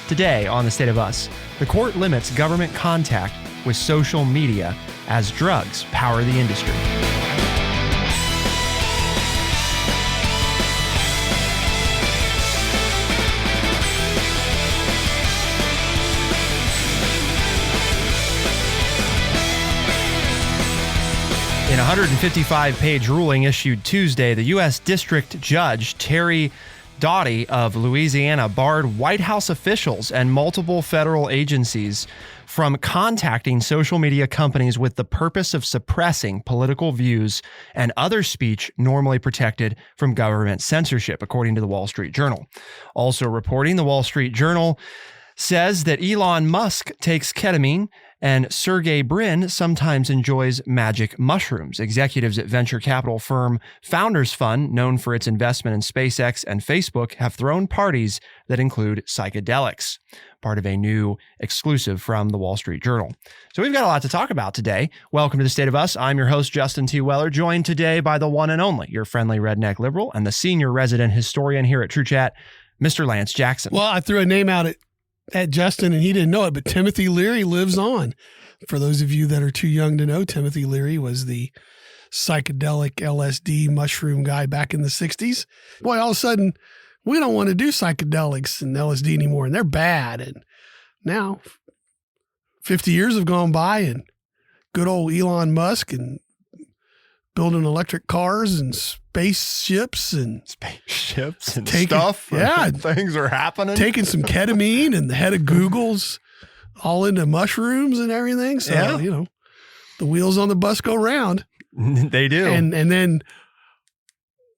Today on The State of Us, the court limits government contact with social media as drugs power the industry. In a 155-page ruling issued Tuesday, the U.S. District Judge Terry Doughty of Louisiana barred White House officials and multiple federal agencies from contacting social media companies with the purpose of suppressing political views and other speech normally protected from government censorship, according to the Wall Street Journal. Also reporting, the Wall Street Journal says that Elon Musk takes ketamine and Sergey Brin sometimes enjoys magic mushrooms. Executives at venture capital firm Founders Fund, known for its investment in SpaceX and Facebook, have thrown parties that include psychedelics, part of a new exclusive from the Wall Street Journal. So we've got a lot to talk about today. Welcome to The State of Us. I'm your host, Justin T. Weller, joined today by the one and only, your friendly redneck liberal and the senior resident historian here at True Chat, Mr. Lance Jackson. Well, I threw a name out at Justin and he didn't know it, but Timothy Leary lives on. For those of you that are too young to know, Timothy Leary was the psychedelic LSD mushroom guy back in the 60s. Boy, all of a sudden, we don't want to do psychedelics and LSD anymore, and they're bad. And now, 50 years have gone by, and good old Elon Musk and building electric cars and spaceships and stuff. Yeah. Things are happening. Taking some ketamine, and the head of Google's all into mushrooms and everything. So, yeah. You know, the wheels on the bus go round. They do. And then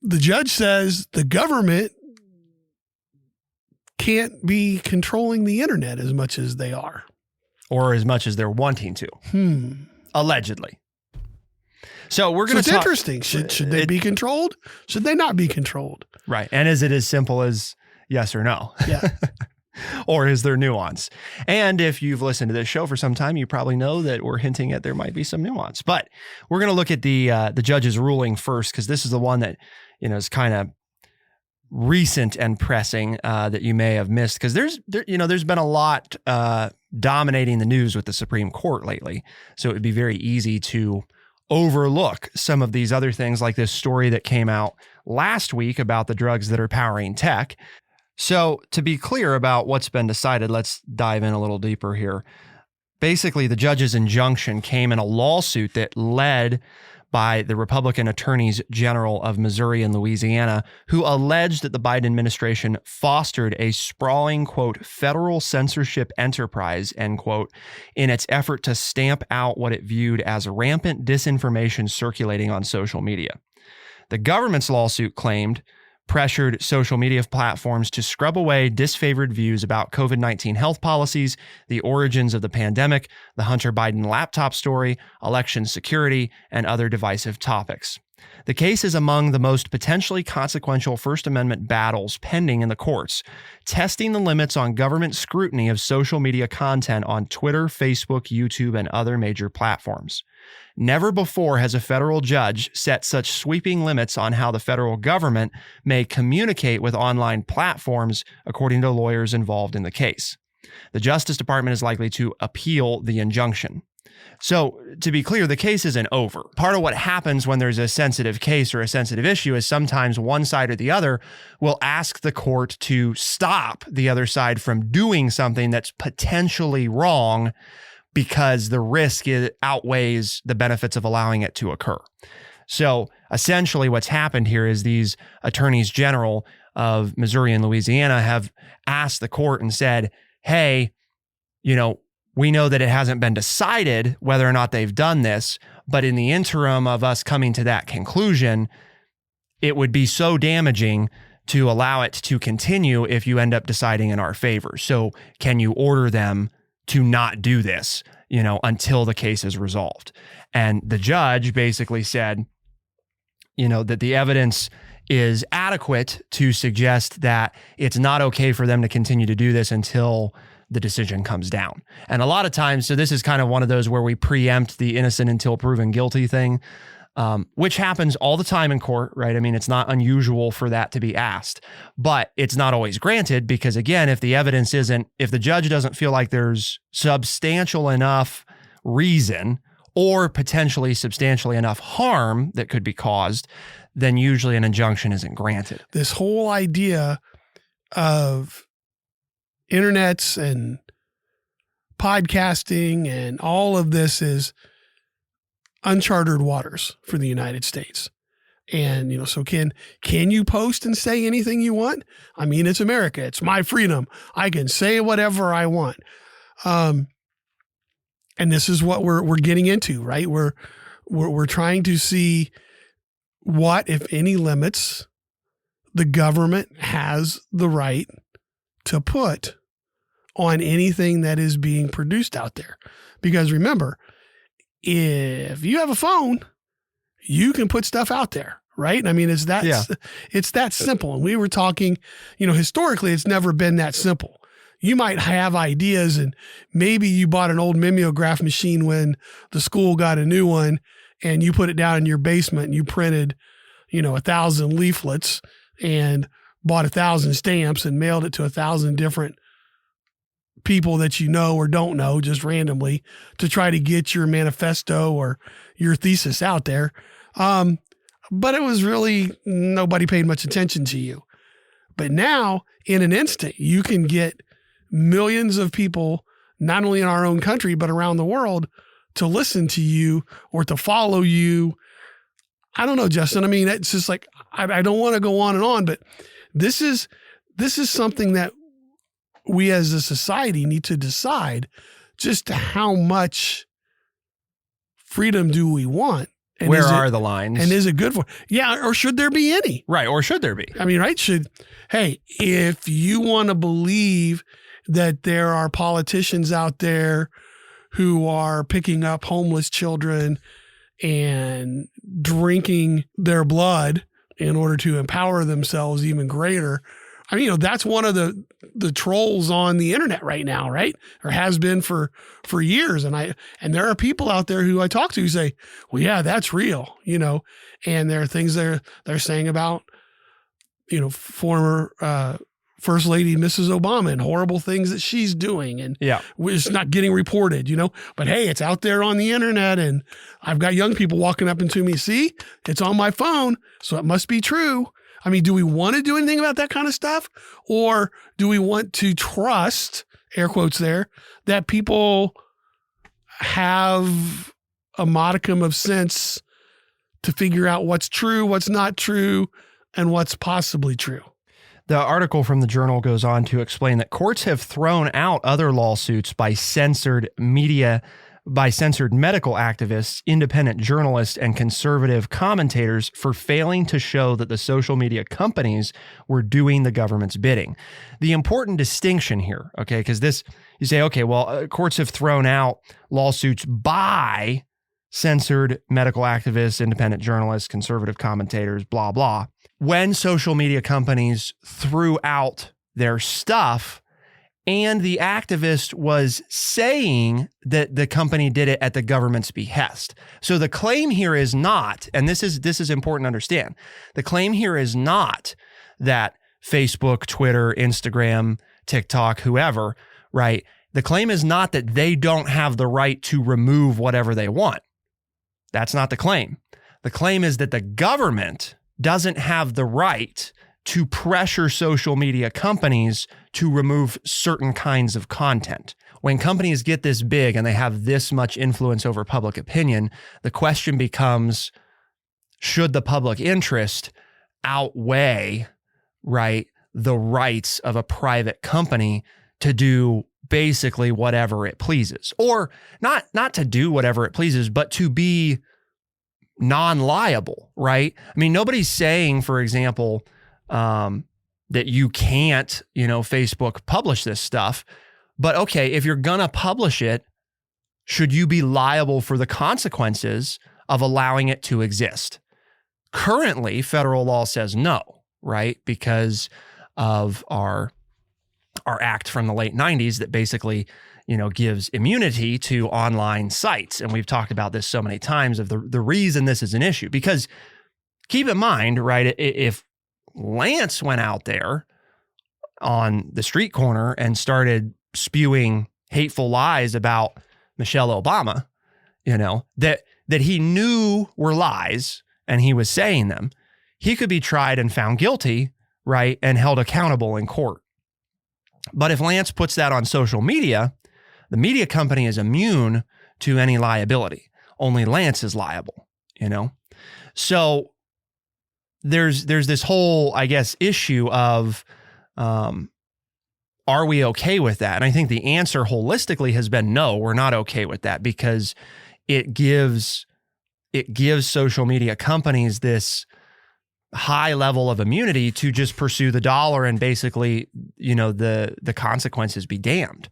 the judge says the government can't be controlling the internet as much as they are. Or as much as they're wanting to. Allegedly. So we're going to talk. It's interesting. Should they be controlled? Should they not be controlled? Right. And is it as simple as yes or no? Yeah. Or is there nuance? And if you've listened to this show for some time, you probably know that we're hinting at there might be some nuance. But we're going to look at the judge's ruling first, because this is the one that, you know, is kind of recent and pressing that you may have missed, because there's been a lot dominating the news with the Supreme Court lately. So it would be very easy to overlook some of these other things, like this story that came out last week about the drugs that are powering tech. So to be clear about what's been decided, let's dive in a little deeper here. Basically, the judge's injunction came in a lawsuit that led by the Republican attorneys general of Missouri and Louisiana, who alleged that the Biden administration fostered a sprawling, quote, federal censorship enterprise, end quote, in its effort to stamp out what it viewed as rampant disinformation circulating on social media. The government's lawsuit pressured social media platforms to scrub away disfavored views about COVID-19 health policies, the origins of the pandemic, the Hunter Biden laptop story, election security, and other divisive topics. The case is among the most potentially consequential First Amendment battles pending in the courts, testing the limits on government scrutiny of social media content on Twitter, Facebook, YouTube, and other major platforms. Never before has a federal judge set such sweeping limits on how the federal government may communicate with online platforms, according to lawyers involved in the case. The Justice Department is likely to appeal the injunction. So, to be clear, the case isn't over. Part of what happens when there's a sensitive case or a sensitive issue is sometimes one side or the other will ask the court to stop the other side from doing something that's potentially wrong, because the risk outweighs the benefits of allowing it to occur. So essentially what's happened here is these attorneys general of Missouri and Louisiana have asked the court and said, hey, you know, we know that it hasn't been decided whether or not they've done this, but in the interim of us coming to that conclusion, it would be so damaging to allow it to continue if you end up deciding in our favor. So can you order them to not do this, you know, until the case is resolved? And the judge basically said, you know, that the evidence is adequate to suggest that it's not okay for them to continue to do this until the decision comes down. And a lot of times, so this is kind of one of those where we preempt the innocent until proven guilty thing. which happens all the time in court, right? I mean, it's not unusual for that to be asked, but it's not always granted because, again, if the evidence if the judge doesn't feel like there's substantial enough reason or potentially substantially enough harm that could be caused, then usually an injunction isn't granted. This whole idea of internets and podcasting and all of this is uncharted waters for the United States. And, so can you post and say anything you want? I mean, it's America. It's my freedom. I can say whatever I want. And this is what we're getting into, right? We're trying to see what, if any, limits the government has the right to put on anything that is being produced out there. Because remember, if you have a phone, you can put stuff out there, right? I mean, it's that simple. And we were talking, historically, it's never been that simple. You might have ideas, and maybe you bought an old mimeograph machine when the school got a new one, and you put it down in your basement and you printed, 1,000 leaflets and bought 1,000 stamps and mailed it to 1,000 different people that you know or don't know just randomly to try to get your manifesto or your thesis out there. But it was really, nobody paid much attention to you. But now, in an instant, you can get millions of people, not only in our own country, but around the world, to listen to you or to follow you. I don't know, Justin. I mean, it's just like, I don't want to go on and on, but this is something that we as a society need to decide just how much freedom do we want? And where are the lines? And is it good for? Yeah. Or should there be any? Right. Or should there be? I mean, right. Hey, if you want to believe that there are politicians out there who are picking up homeless children and drinking their blood in order to empower themselves even greater. I mean, that's one of the trolls on the internet right now, right? Or has been for years. And there are people out there who I talk to who say, well, yeah, that's real, and there are things they're saying about, former, First Lady Mrs. Obama and horrible things that she's doing. And it's not getting reported, but hey, it's out there on the internet. And I've got young people walking up into me, see, it's on my phone. So it must be true. I mean, do we want to do anything about that kind of stuff? Or do we want to trust, air quotes there, that people have a modicum of sense to figure out what's true, what's not true, and what's possibly true? The article from the Journal goes on to explain that courts have thrown out other lawsuits by censored medical activists, independent journalists, and conservative commentators for failing to show that the social media companies were doing the government's bidding. The important distinction here, okay, because you say, okay, well, courts have thrown out lawsuits by censored medical activists, independent journalists, conservative commentators, blah, blah. When social media companies threw out their stuff and the activist was saying that the company did it at the government's behest. So the claim here is not, and this is important to understand, the claim here is not that Facebook, Twitter, Instagram, TikTok, whoever, right? The claim is not that they don't have the right to remove whatever they want. That's not the claim. The claim is that the government doesn't have the right to pressure social media companies to remove certain kinds of content. When companies get this big and they have this much influence over public opinion, the question becomes, should the public interest outweigh, right, the rights of a private company to do basically whatever it pleases? Or not to do whatever it pleases, but to be non-liable, right? I mean, nobody's saying, for example, that you can't, Facebook publish this stuff. But okay, if you're going to publish it, should you be liable for the consequences of allowing it to exist? Currently, federal law says no, right? Because of our our act from the late 90s that basically, gives immunity to online sites. And we've talked about this so many times of the reason this is an issue, because keep in mind, right, if Lance went out there on the street corner and started spewing hateful lies about Michelle Obama, that he knew were lies and he was saying them, he could be tried and found guilty, right, and held accountable in court. But if Lance puts that on social media, the media company is immune to any liability. Only Lance is liable, So there's this whole, I guess, issue of, are we okay with that? And I think the answer holistically has been no, we're not okay with that, because it gives social media companies this high level of immunity to just pursue the dollar and basically, the consequences be damned.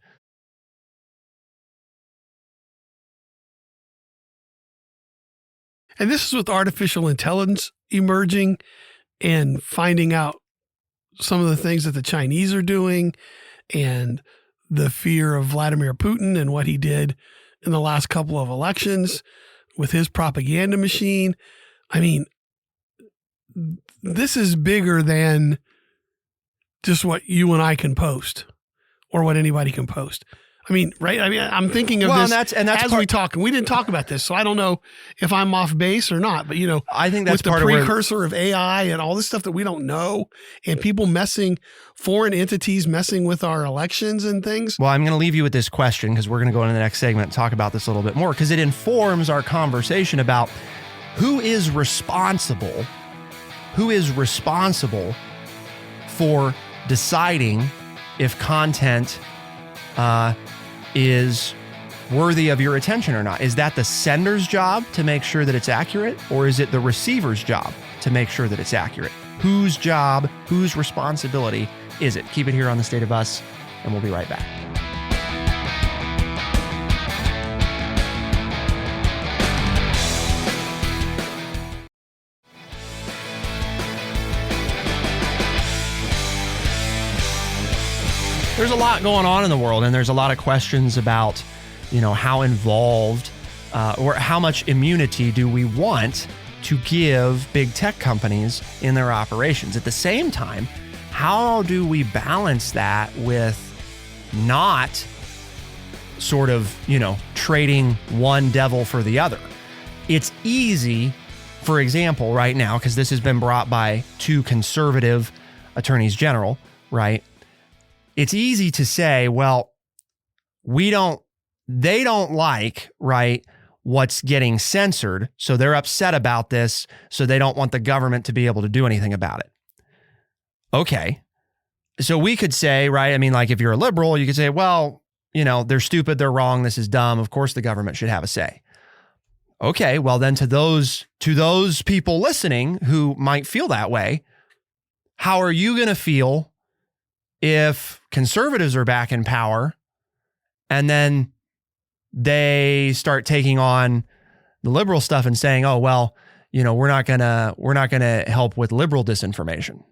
And this is with artificial intelligence emerging and finding out some of the things that the Chinese are doing and the fear of Vladimir Putin and what he did in the last couple of elections with his propaganda machine. I mean, this is bigger than just what you and I can post or what anybody can post. I mean, right? I mean, I'm thinking of this and that's as we talk, and we didn't talk about this, so I don't know if I'm off base or not, but I think that's with the precursor of AI and all this stuff that we don't know, and people foreign entities messing with our elections and things. Well, I'm going to leave you with this question because we're going to go into the next segment and talk about this a little bit more, because it informs our conversation about who is responsible for deciding if content is worthy of your attention or not. Is that the sender's job to make sure that it's accurate, or is it the receiver's job to make sure that it's accurate? Whose job, whose responsibility is it? Keep it here on The State of Us, and we'll be right back. There's a lot going on in the world, and there's a lot of questions about, how involved or how much immunity do we want to give big tech companies in their operations. At the same time, how do we balance that with not sort of, trading one devil for the other? It's easy, for example, right now, because this has been brought by two conservative attorneys general, right? It's easy to say, well, they don't like, right, what's getting censored, so they're upset about this, so they don't want the government to be able to do anything about it. Okay. So we could say, right, I mean, like if you're a liberal, you could say, well, they're stupid, they're wrong, this is dumb, of course the government should have a say. Okay, well then to those people listening who might feel that way, how are you going to feel if conservatives are back in power and then they start taking on the liberal stuff and saying, oh, well, we're not going to help with liberal disinformation.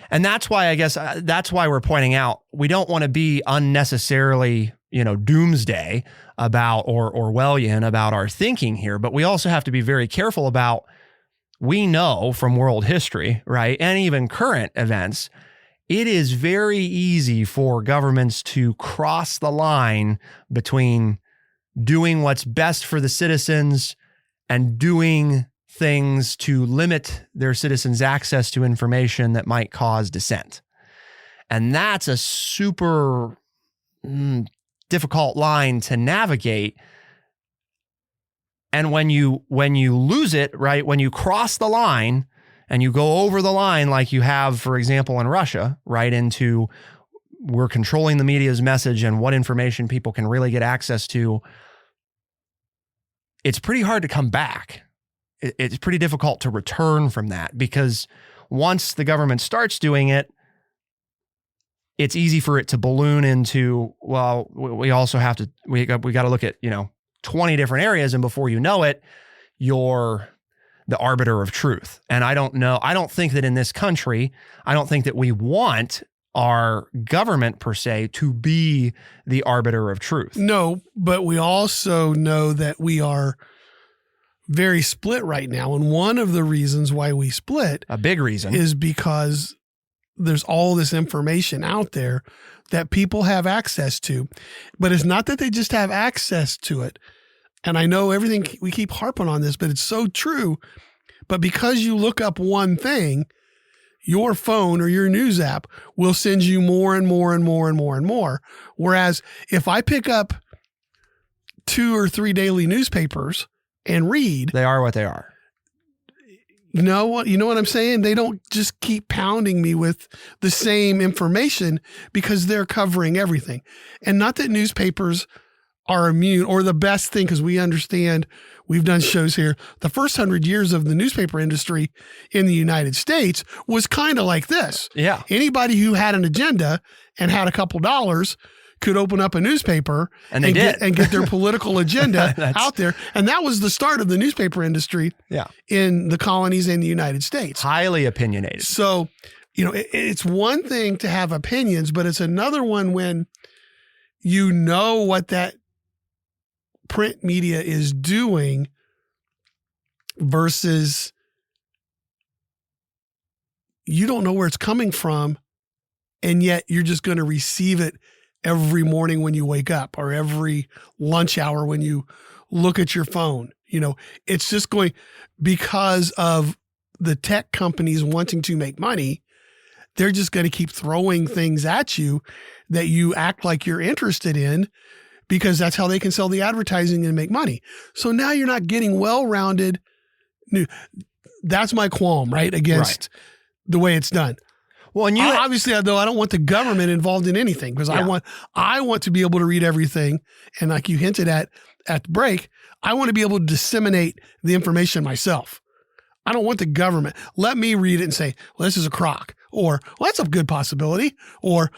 And that's why, I guess, that's why we're pointing out we don't want to be unnecessarily, doomsday about or Orwellian about our thinking here, but we also have to be very careful about, we know from world history, right, and even current events, it is very easy for governments to cross the line between doing what's best for the citizens and doing things to limit their citizens' access to information that might cause dissent. And that's a super difficult line to navigate. And when you lose it, right, when you cross the line, and you go over the line like you have, for example, in Russia, right, into we're controlling the media's message and what information people can really get access to, it's pretty hard to come back. It's pretty difficult to return from that, because once the government starts doing it, it's easy for it to balloon into, well, we also have to, we got to look at, 20 different areas. And before you know it, you're the arbiter of truth. And I don't think that in this country, I don't think that we want our government per se to be the arbiter of truth. No, but we also know that we are very split right now. And one of the reasons why we split, A big reason, is because there's all this information out there that people have access to. But it's not that they just have access to it. And I know everything, we keep harping on this, but it's so true. But because you look up one thing, your phone or your news app will send you more and more and more and more and more. Whereas if I pick up 2 or 3 daily newspapers and read, they are what they are. you know what I'm saying? They don't just keep pounding me with the same information because they're covering everything. And not that newspapers are immune or the best thing, because we understand, we've done shows here. The first 100 years of the newspaper industry in the United States was kind of like this. Yeah. Anybody who had an agenda and had a couple dollars could open up a newspaper And they did. get their political agenda out there. And that was the start of the newspaper industry Yeah. in the colonies in the United States. Highly opinionated. So, it's one thing to have opinions, but it's another one when you know what that print media is doing versus you don't know where it's coming from, and yet you're just going to receive it every morning when you wake up or every lunch hour when you look at your phone. It's just going, because of the tech companies wanting to make money, they're just going to keep throwing things at you that you act like you're interested in, because that's how they can sell the advertising and make money. So now you're not getting well-rounded news. That's my qualm, right? Against the way it's done. Well, and obviously, though, I don't want the government involved in anything, because I want to be able to read everything. And like you hinted at the break, I want to be able to disseminate the information myself. I don't want the government. Let me read it and say, well, this is a crock, or, well, that's a good possibility, or,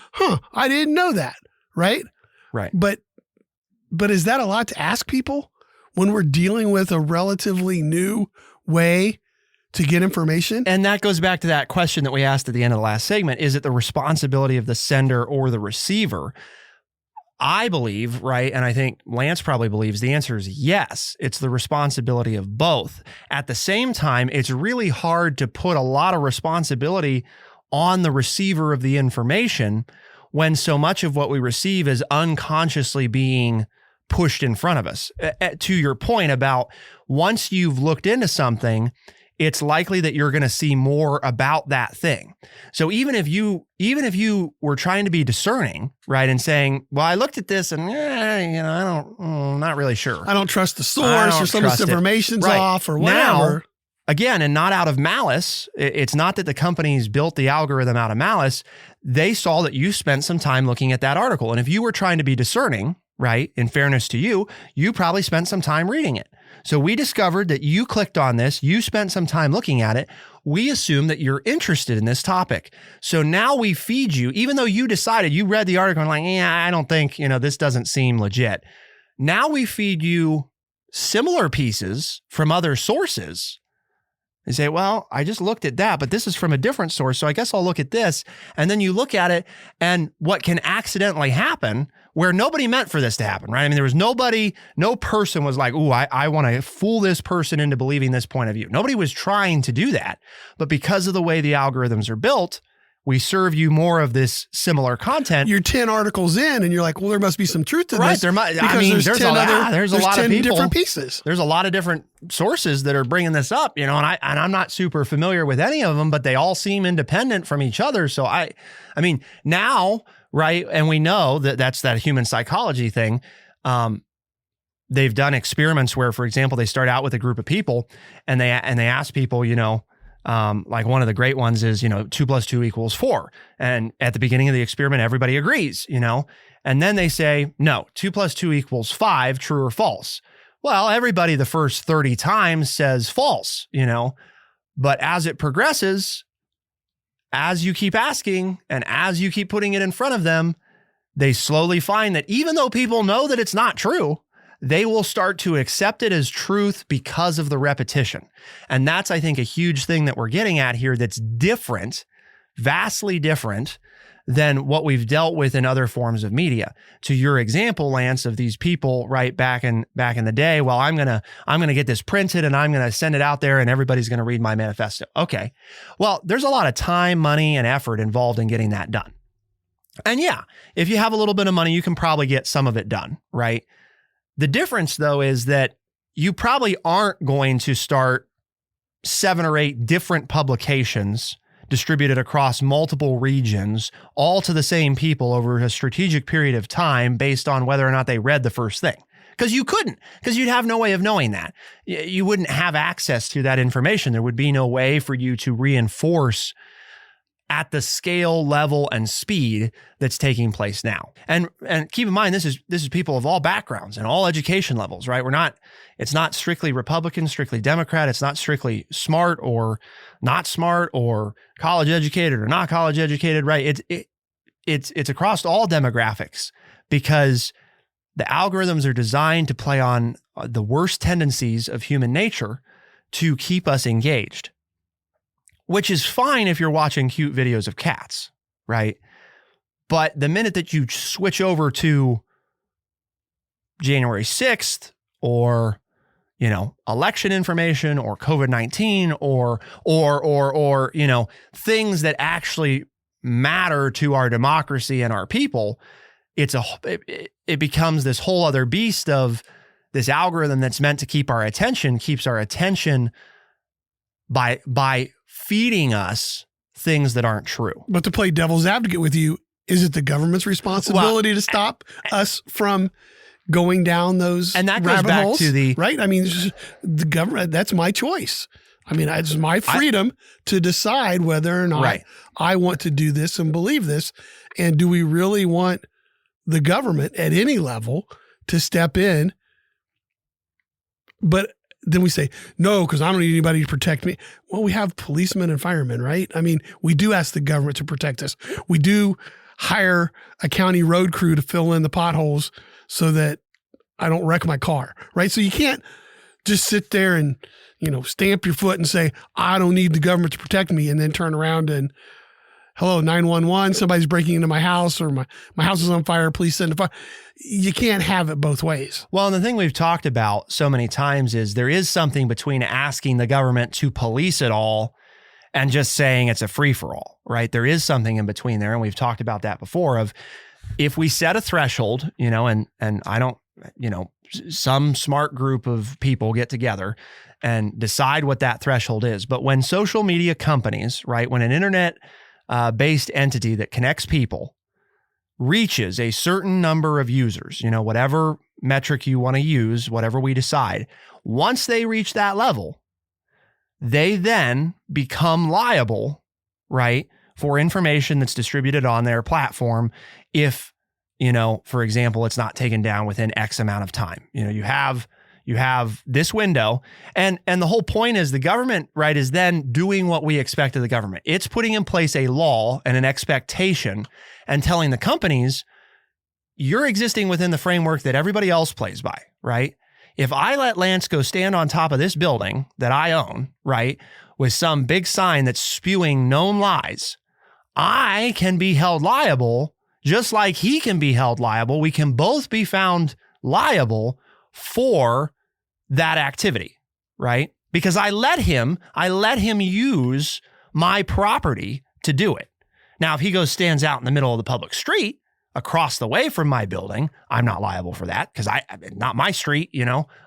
I didn't know that. Right. Right. But is that a lot to ask people when we're dealing with a relatively new way to get information? And that goes back to that question that we asked at the end of the last segment. Is it the responsibility of the sender or the receiver? I believe, right, and I think Lance probably believes the answer is yes. It's the responsibility of both. At the same time, it's really hard to put a lot of responsibility on the receiver of the information when so much of what we receive is unconsciously being pushed in front of us. To your point about once you've looked into something, it's likely that you're going to see more about that thing. So even if you were trying to be discerning, right, and saying, well, I looked at this and not really sure. I don't trust the source, or some of this information's off, or whatever. Now, again, and not out of malice, it's not that the companies built the algorithm out of malice. They saw that you spent some time looking at that article. And if you were trying to be discerning, right, in fairness to you, you probably spent some time reading it. So we discovered that you clicked on this, you spent some time looking at it. We assume that you're interested in this topic. So now we feed you, even though you decided, you read the article and like, I don't think, this doesn't seem legit. Now we feed you similar pieces from other sources. They say, well, I just looked at that, but this is from a different source, so I guess I'll look at this. And then you look at it, and what can accidentally happen where nobody meant for this to happen, right? I mean, there was no person was like, ooh, I want to fool this person into believing this point of view. Nobody was trying to do that. But because of the way the algorithms are built, we serve you more of this similar content. You're 10 articles in and you're like, well, there must be some truth to right, this. There might, I mean, there's a lot of people, different pieces. There's a lot of different sources that are bringing this up, and I'm not super familiar with any of them, but they all seem independent from each other. So I mean, now, right, and we know that that's that human psychology thing. They've done experiments where, for example, they start out with a group of people and they ask people, like one of the great ones is, 2 + 2 = 4. And at the beginning of the experiment, everybody agrees, and then they say, no, 2 + 2 = 5, true or false. Well, everybody the first 30 times says false, but as it progresses, as you keep asking and as you keep putting it in front of them, they slowly find that even though people know that it's not true, they will start to accept it as truth because of the repetition. And that's, I think, a huge thing that we're getting at here that's different, vastly different than what we've dealt with in other forms of media. To your example, Lance, of these people right back in the day, well, I'm gonna get this printed and I'm gonna send it out there and everybody's gonna read my manifesto. Okay. Well, there's a lot of time, money, and effort involved in getting that done. And yeah, if you have a little bit of money, you can probably get some of it done, right? The difference, though, is that you probably aren't going to start 7 or 8 different publications distributed across multiple regions, all to the same people over a strategic period of time based on whether or not they read the first thing. Because you couldn't, because you'd have no way of knowing that. You wouldn't have access to that information. There would be no way for you to reinforce at the scale, level, and speed that's taking place now. And keep in mind, this is people of all backgrounds and all education levels, right? It's not strictly Republican, strictly Democrat. It's not strictly smart or not smart or college educated or not college educated, right? It's across all demographics, because the algorithms are designed to play on the worst tendencies of human nature to keep us engaged. Which is fine if you're watching cute videos of cats, right? But the minute that you switch over to January 6th or, election information or COVID-19 or, things that actually matter to our democracy and our people, it becomes this whole other beast of this algorithm that's meant to keeps our attention by feeding us things that aren't true. But to play devil's advocate with you, is it the government's responsibility to stop us from going down those and that goes rabbit back holes? To the right? I mean, the government, that's my choice. I mean, it's my freedom to decide whether or not I want to do this and believe this. And do we really want the government at any level to step in? But then we say, no, because I don't need anybody to protect me. Well, we have policemen and firemen, right? I mean, we do ask the government to protect us. We do hire a county road crew to fill in the potholes so that I don't wreck my car, right? So you can't just sit there and, stamp your foot and say, I don't need the government to protect me, and then turn around and, hello, 911, somebody's breaking into my house, or my house is on fire, please send a fire. You can't have it both ways. Well, and the thing we've talked about so many times is there is something between asking the government to police it all and just saying it's a free-for-all, right? There is something in between there, and we've talked about that before, of if we set a threshold, and I don't, some smart group of people get together and decide what that threshold is. But when social media companies, right, when an internet based entity that connects people reaches a certain number of users, whatever metric you want to use, whatever we decide, once they reach that level, they then become liable, right, for information that's distributed on their platform if, for example, it's not taken down within X amount of time. You have this window, and the whole point is the government, right, is then doing what we expect of the government. It's putting in place a law and an expectation and telling the companies, you're existing within the framework that everybody else plays by, right? If I let Lance go stand on top of this building that I own, right, with some big sign that's spewing known lies, I can be held liable just like he can be held liable. We can both be found liable for that activity, right? Because I let him use my property to do it. Now, if he stands out in the middle of the public street across the way from my building, I'm not liable for that because not my street,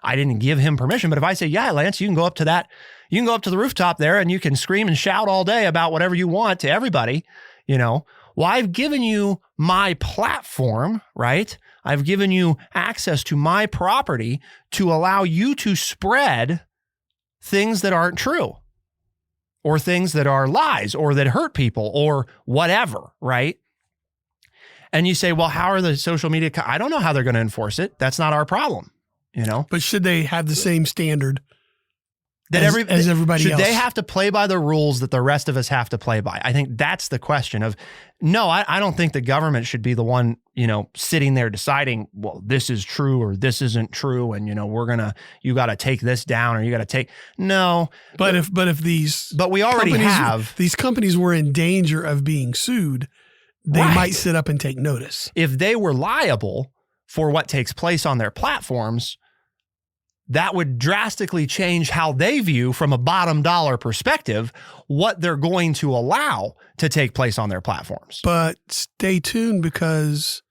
I didn't give him permission. But if I say, yeah, Lance, you can go up to the rooftop there and you can scream and shout all day about whatever you want to everybody, well, I've given you my platform, right? I've given you access to my property to allow you to spread things that aren't true or things that are lies or that hurt people or whatever, right? And you say, well, how are the social media? I don't know how they're going to enforce it. That's not our problem, But should they have the same standard that as everybody else? Should they have to play by the rules that the rest of us have to play by? I think that's the question of, no, I don't think the government should be the one, sitting there deciding, well, this is true or this isn't true. And, you got to take this down or you got to take, no. But if we already have these companies were in danger of being sued, they Right. might sit up and take notice. If they were liable for what takes place on their platforms, that would drastically change how they view, from a bottom dollar perspective, what they're going to allow to take place on their platforms. But stay tuned, because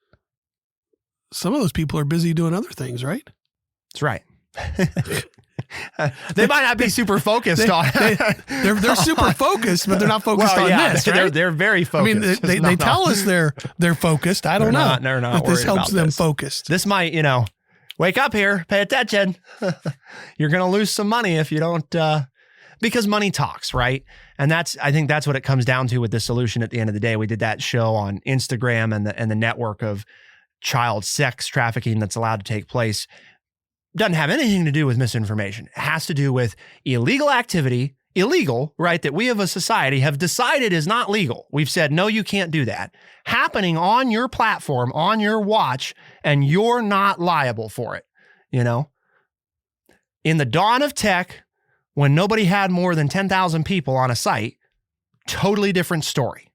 some of those people are busy doing other things, right? That's right. They might not be super focused on They're super focused, but they're not focused on this, right? They're very I focused. mean, they tell us they're focused. I don't know. They're not but this worried helps about them this. focused. This might, wake up here, pay attention. You're going to lose some money if you don't, because money talks, right? And I think that's what it comes down to with this solution at the end of the day. We did that show on Instagram and the network of child sex trafficking that's allowed to take place. Doesn't have anything to do with misinformation. It has to do with illegal activity, right, that we as a society have decided is not legal. We've said, no, you can't do that. Happening on your platform, on your watch, and you're not liable for it. In the dawn of tech, when nobody had more than 10,000 people on a site, totally different story.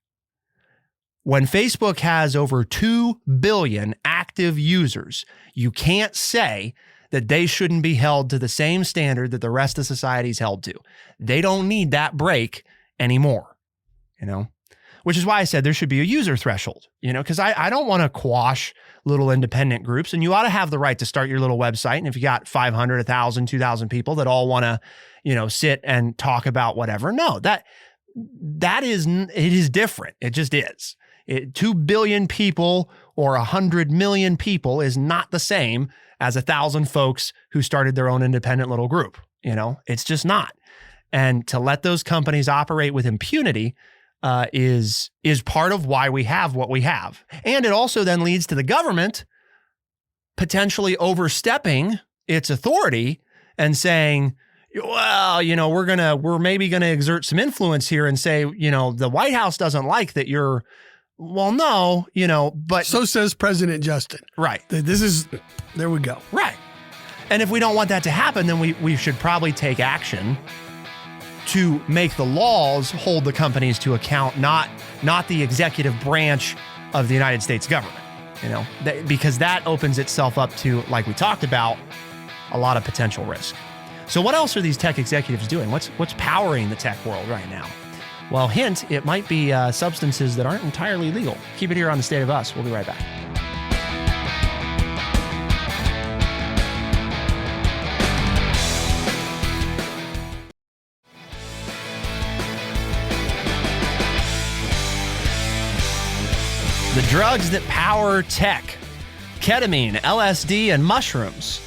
When Facebook has over 2 billion active users, you can't say that they shouldn't be held to the same standard that the rest of society is held to. They don't need that break anymore, which is why I said there should be a user threshold, because I don't want to quash little independent groups, and you ought to have the right to start your little website. And if you got 500, 1,000, 2,000 people that all want to, sit and talk about whatever, no, it is different. It just is. 2 billion people or 100 million people is not the same as 1,000 folks who started their own independent little group. It's just not. And to let those companies operate with impunity is part of why we have what we have. And it also then leads to the government potentially overstepping its authority and saying, well, we're maybe going to exert some influence here and say, the White House doesn't like that you're, well, no, but So says President Justin. right. There we go. Right. And if we don't want that to happen, then we should probably take action to make the laws hold the companies to account, not the executive branch of the United States government, because that opens itself up to, like we talked about, a lot of potential risk. So what else are these tech executives doing? What's powering the tech world right now? Well, hint, it might be substances that aren't entirely legal. Keep it here on The State of Us. We'll be right back. The drugs that power tech: ketamine, LSD, and mushrooms.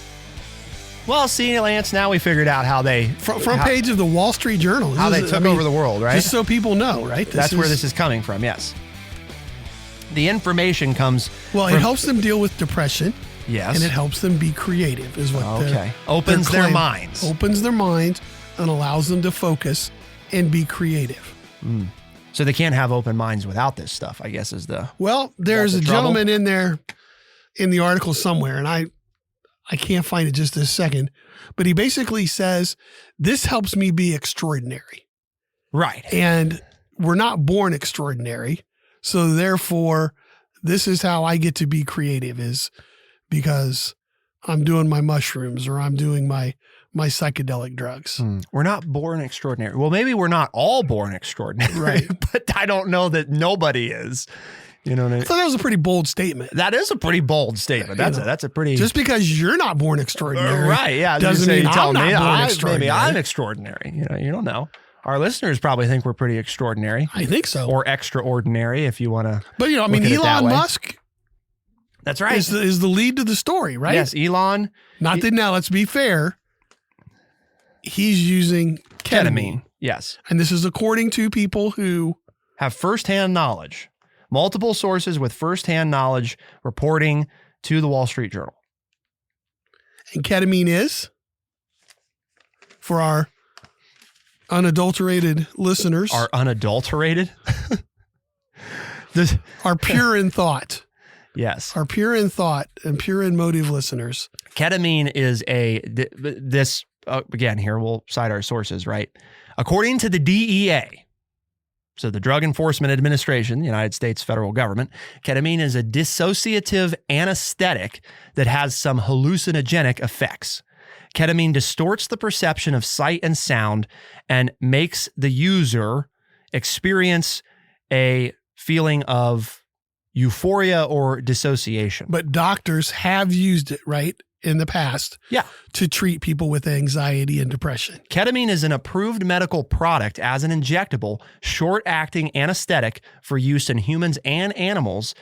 Well, see, Lance, now we figured out how they... Front page of the Wall Street Journal. How they took over the world, right? Just so people know, right? That's where this is coming from, yes. The information comes Well, from... it helps them deal with depression. Yes. And it helps them be creative, is what Opens their their claim. minds. Opens their minds and allows them to focus and be creative. So they can't have open minds without this stuff, I guess, is the... Well, there's a the trouble? gentleman in there in the article somewhere, and I can't find it just this second, but he basically says, this helps me be extraordinary. Right. And we're not born extraordinary. So therefore, this is how I get to be creative, is because I'm doing my mushrooms or I'm doing my psychedelic drugs. We're not born extraordinary. Well, maybe we're not all born extraordinary, Right. But I don't know that nobody is. You know what I I mean? thought that was a pretty bold statement. That is a pretty bold statement. That's a pretty... Just because you're not born extraordinary. right, yeah. Doesn't mean I'm not born extraordinary. Maybe I'm extraordinary. You don't know. Our listeners probably think we're pretty extraordinary. I think so. Or extraordinary, if you want to. But, Elon Musk That's right. is the lead to the story, right? Yes, Elon. Not that now, let's be fair. He's using ketamine. Yes. And this is according to people who have firsthand knowledge. Multiple sources with firsthand knowledge reporting to the Wall Street Journal. And ketamine is, for our unadulterated listeners, Are unadulterated? are pure in thought. Yes. Are pure in thought and pure in motive listeners. Ketamine is again, here we'll cite our sources, right? According to the DEA, So the Drug Enforcement Administration, the United States federal government, ketamine is a dissociative anesthetic that has some hallucinogenic effects. Ketamine distorts the perception of sight and sound and makes the user experience a feeling of euphoria or dissociation. But doctors have used it, right, in the past to treat people with anxiety and depression. Ketamine is an approved medical product as an injectable, short-acting anesthetic for use in humans and animals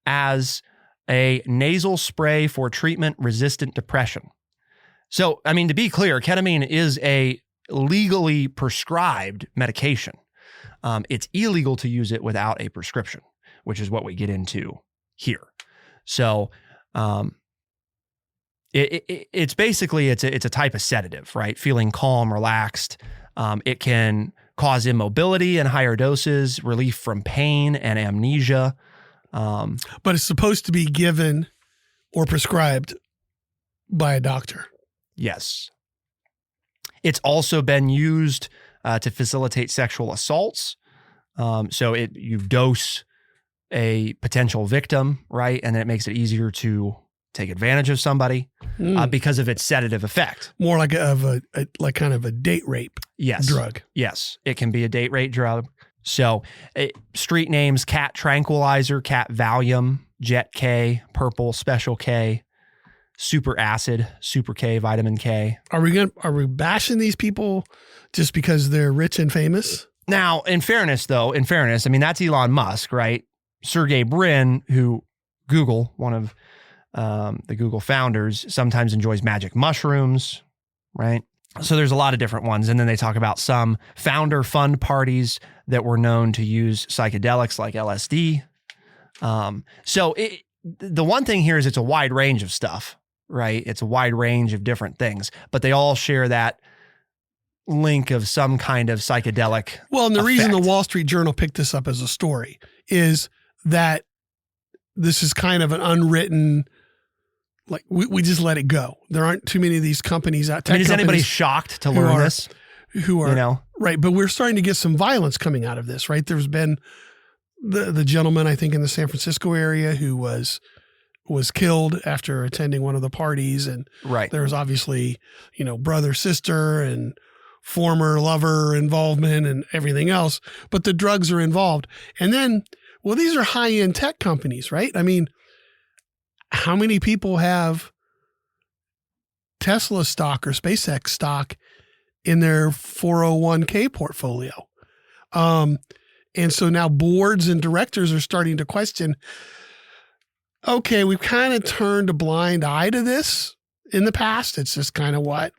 as a nasal spray for treatment-resistant depression. So, I mean, to be clear, ketamine is a legally prescribed medication. It's illegal to use it without a prescription, which is what we get into here. So, it's basically it's a type of sedative, right? Feeling calm, relaxed. It can cause immobility in higher doses, relief from pain and amnesia. But it's supposed to be given or prescribed by a doctor. Yes. It's also been used to facilitate sexual assaults. So you dose a potential victim, right? And then it makes it easier to take advantage of somebody because of its sedative effect. More like like kind of a date rape drug. Yes. It can be a date rape drug. So street names: Cat Tranquilizer, Cat Valium, Jet K, Purple, Special K, Super Acid, Super K, Vitamin K. Are we bashing these people just because they're rich and famous? Now, in fairness, I mean, that's Elon Musk, right? Sergey Brin, who Google, one of the Google founders, sometimes enjoys magic mushrooms, right? So there's a lot of different ones. And then they talk about some founder fund parties that were known to use psychedelics like LSD. So the one thing here is it's a wide range of stuff, right? It's a wide range of different things, but they all share that link of some kind of psychedelic. Well, and the effect. reason the Wall Street Journal picked this up as a story is that this is kind of an unwritten, like we just let it go. There aren't too many of these companies out. I mean, is anybody shocked to learn this? Who are, right. But we're starting to get some violence coming out of this, right? There's been the gentleman, I think, in the San Francisco area who was killed after attending one of the parties. And there was obviously, brother, sister, and former lover involvement and everything else, but the drugs are involved. And then, well, these are high-end tech companies, right? I mean, how many people have Tesla stock or SpaceX stock in their 401k portfolio? And so now boards and directors are starting to question, okay, we've kind of turned a blind eye to this in the past. It's just kind of what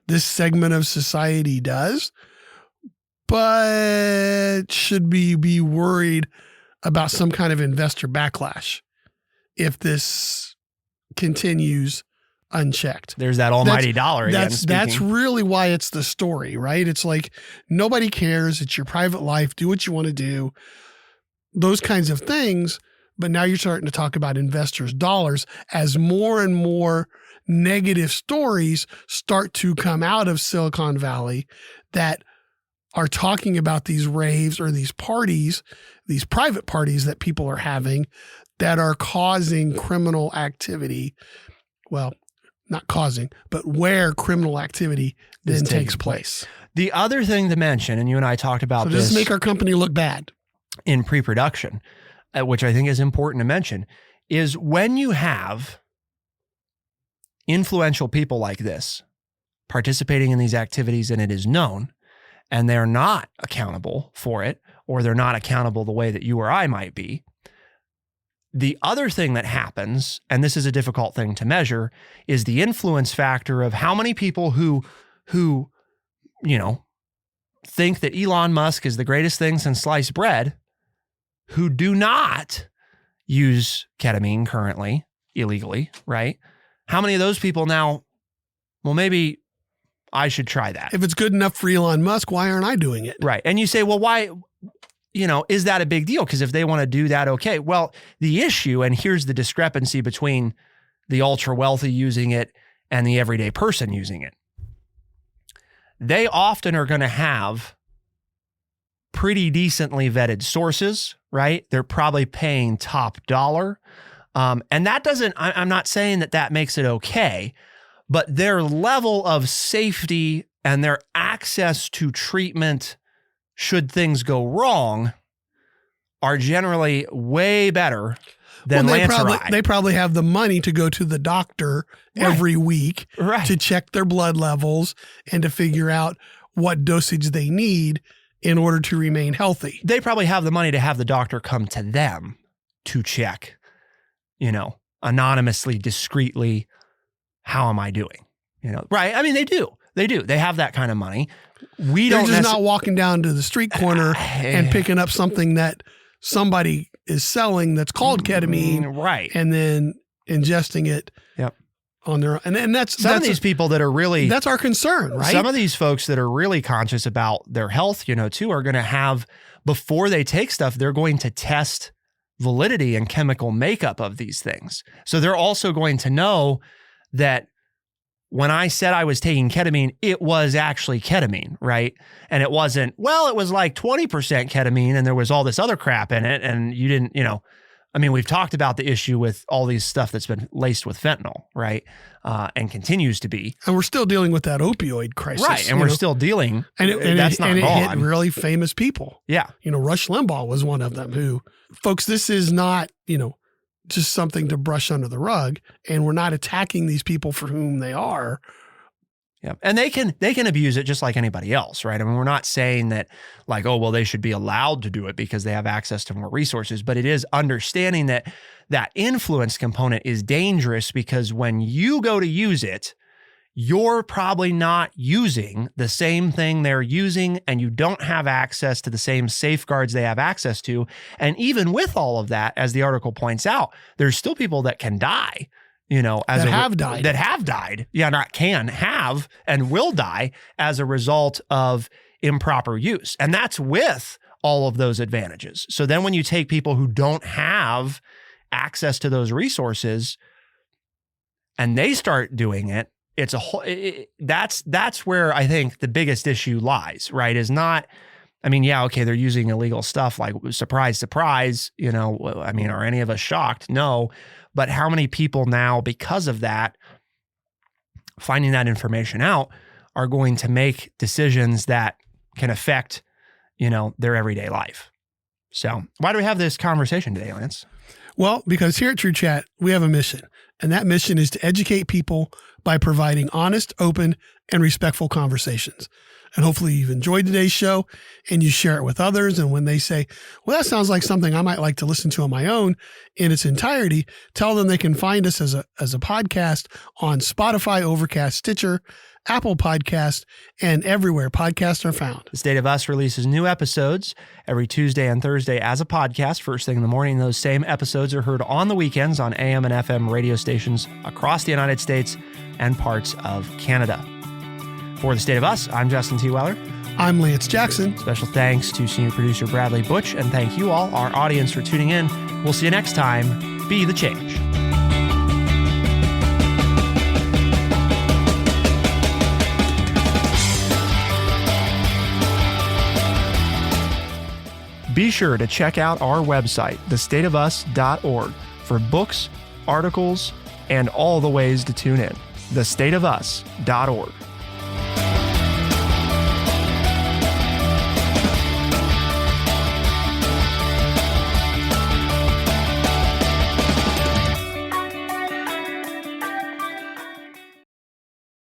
this segment of society does. But should we be worried about some kind of investor backlash if this continues unchecked? There's that almighty dollar again. That's really why it's the story, right? It's like nobody cares. It's your private life. Do what you want to do. Those kinds of things. But now you're starting to talk about investors' dollars as more and more negative stories start to come out of Silicon Valley that are talking about these raves or these parties, these private parties that people are having that are causing criminal activity. Well, not causing, but where criminal activity then takes place. The other thing to mention, and you and I talked about this. So does this make our company look bad? In pre-production, which I think is important to mention, is when you have influential people like this participating in these activities and it is known and they're not accountable for it, or they're not accountable the way that you or I might be. The other thing that happens, and this is a difficult thing to measure, is the influence factor of how many people who think that Elon Musk is the greatest thing since sliced bread, who do not use ketamine currently illegally, right? How many of those people now, well, maybe I should try that. If it's good enough for Elon Musk, why aren't I doing it? Right. And you say, well, why, is that a big deal? Because if they want to do that, okay. Well, the issue, and here's the discrepancy between the ultra wealthy using it and the everyday person using it. They often are going to have pretty decently vetted sources, right? They're probably paying top dollar. And that doesn't, I'm not saying that makes it okay, but their level of safety and their access to treatment should things go wrong are generally way better than Lancerai. They probably have the money to go to the doctor every week to check their blood levels and to figure out what dosage they need in order to remain healthy. They probably have the money to have the doctor come to them to check, anonymously, discreetly, how am I doing? Right? I mean, they do. They have that kind of money. They're just not walking down to the street corner and picking up something that somebody is selling that's called ketamine, right? And then ingesting it. Yep. On their own. And that's some of these people that are really, that's our concern, right? Some of these folks that are really conscious about their health, too, are going to have, before they take stuff, they're going to test validity and chemical makeup of these things. So they're also going to know that when I said I was taking ketamine, it was actually ketamine, right? And it wasn't, it was like 20% ketamine and there was all this other crap in it. And you didn't, we've talked about the issue with all these stuff that's been laced with fentanyl, right? And continues to be. And we're still dealing with that opioid crisis. Right. And we're still dealing. And that's not it gone. hit really famous people. Yeah. Rush Limbaugh was one of them who, folks, this is not, just something to brush under the rug. And we're not attacking these people for whom they are. Yeah. And they can abuse it just like anybody else, right? I mean, we're not saying that like, they should be allowed to do it because they have access to more resources, but it is understanding that influence component is dangerous because when you go to use it, you're probably not using the same thing they're using and you don't have access to the same safeguards they have access to. And even with all of that, as the article points out, there's still people that can die. That have died. Yeah, not can, have, and will die as a result of improper use. And that's with all of those advantages. So then when you take people who don't have access to those resources and they start doing it, it's a whole, that's where I think the biggest issue lies, right? Is not, they're using illegal stuff like surprise, surprise, are any of us shocked? No. But how many people now, because of that, finding that information out, are going to make decisions that can affect, their everyday life? So why do we have this conversation today, Lance? Well, because here at True Chat, we have a mission, and that mission is to educate people by providing honest, open, and respectful conversations. And hopefully you've enjoyed today's show and you share it with others. And when they say, well, that sounds like something I might like to listen to on my own in its entirety, tell them they can find us as a podcast on Spotify, Overcast, Stitcher, Apple Podcast, and everywhere podcasts are found. The State of Us releases new episodes every Tuesday and Thursday as a podcast, first thing in the morning. Those same episodes are heard on the weekends on AM and FM radio stations across the United States and parts of Canada. For The State of Us, I'm Justin T. Weller. I'm Lance Jackson. Special thanks to senior producer Bradley Butch, and thank you all, our audience, for tuning in. We'll see you next time. Be the change. Be sure to check out our website, thestateofus.org, for books, articles, and all the ways to tune in. thestateofus.org.